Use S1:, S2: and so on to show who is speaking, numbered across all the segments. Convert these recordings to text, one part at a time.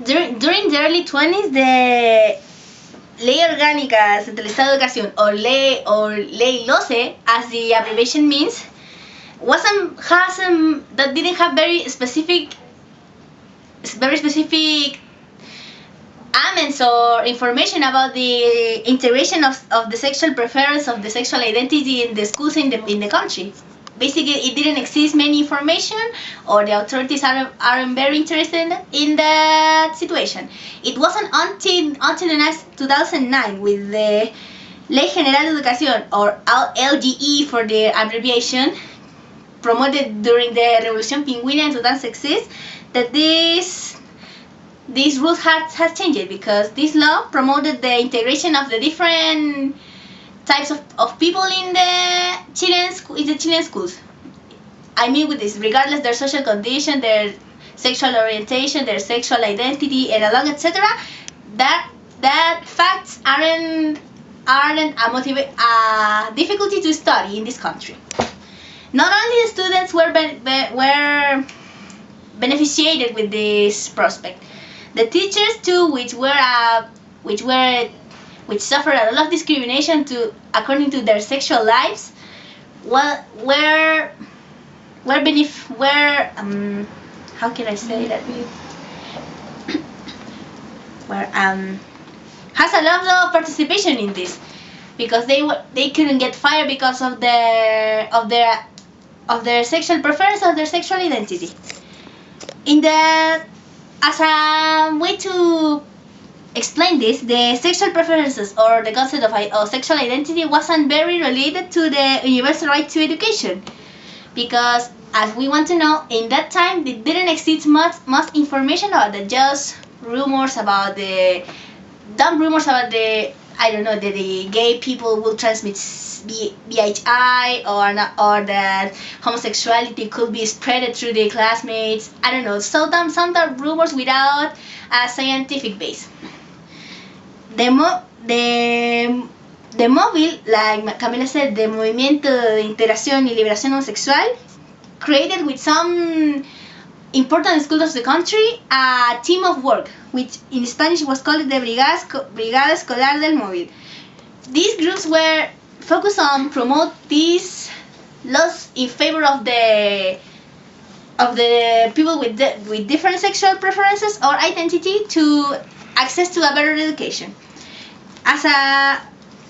S1: during the early 20s, the Ley Orgánica Centralizada de Educación, or Ley LOCE, as the abbreviation means, that didn't have very specific amends or information about the integration of the sexual preference, of the sexual identity in the schools in the country. Basically, it didn't exist many information, or the authorities aren't very interested in that situation. It wasn't until the 2009 with the Ley General de Educación, or LGE for the abbreviation, promoted during the Revolution Pingüina in 2006, that these rules has changed, because this law promoted the integration of the different types of people in the Chilean schools. I mean, with this, regardless their social condition, their sexual orientation, their sexual identity, and along etc. That facts aren't a difficulty to study in this country. Not only the students were beneficiated with this prospect, the teachers too, which suffered a lot of discrimination according to their sexual lives, how can I say that? Has a lot of participation in this, because they couldn't get fired because of their sexual preference, of their sexual identity. As a way to explain this, the sexual preferences, or the concept of sexual identity, wasn't very related to the universal right to education, because, as we want to know, in that time there didn't exist much information about it, just rumors about the the gay people will transmit VIH, or that homosexuality could be spread through the classmates. I don't know, some rumors without a scientific base. The móvil, like Camila said, the Movimiento de Integración y Liberación Homosexual, created with some important schools of the country a team of work, which in Spanish was called the Brigada Escolar del Móvil. These groups were focused on promote these laws in favor of the people with different sexual preferences or identity to access to a better education.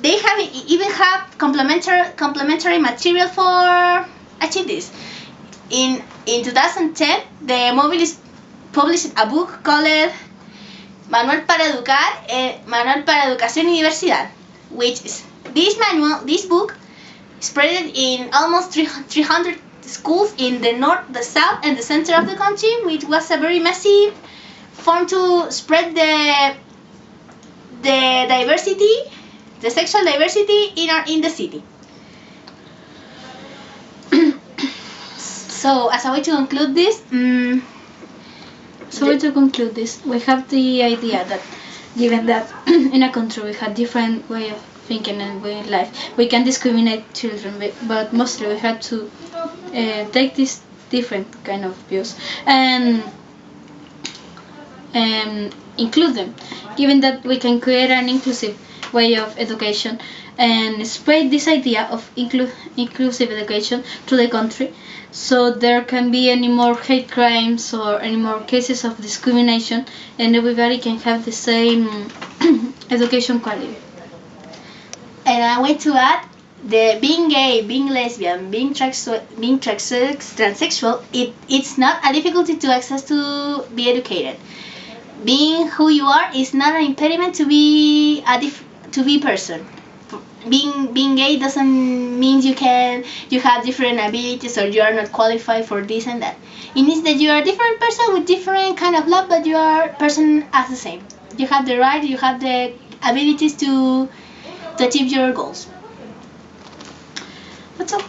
S1: They even have complementary material for achieve this. In 2010, the Móviles published a book called Manual para Educación y Diversidad, which is this book spread in almost 300 schools in the north, the south, and the center of the country, which was a very massive form to spread the diversity, the sexual diversity in the city. So, as a way to conclude this,
S2: we have the idea that, given that in a country we have different way of thinking and way of life, we can discriminate children, but mostly we have to take these different kind of views and include them, given that we can create an inclusive way of education and spread this idea of inclusive education to the country, so there can be any more hate crimes or any more cases of discrimination, and everybody can have the same education quality.
S1: And I want to add, the being gay, being lesbian, being transsexual, it's not a difficulty to access to be educated. Being who you are is not an impediment to be person. Being gay doesn't mean you have different abilities or you are not qualified for this and that. It means that you are a different person with different kind of love, but you are a person as the same. You have the right, you have the abilities to achieve your goals. That's all.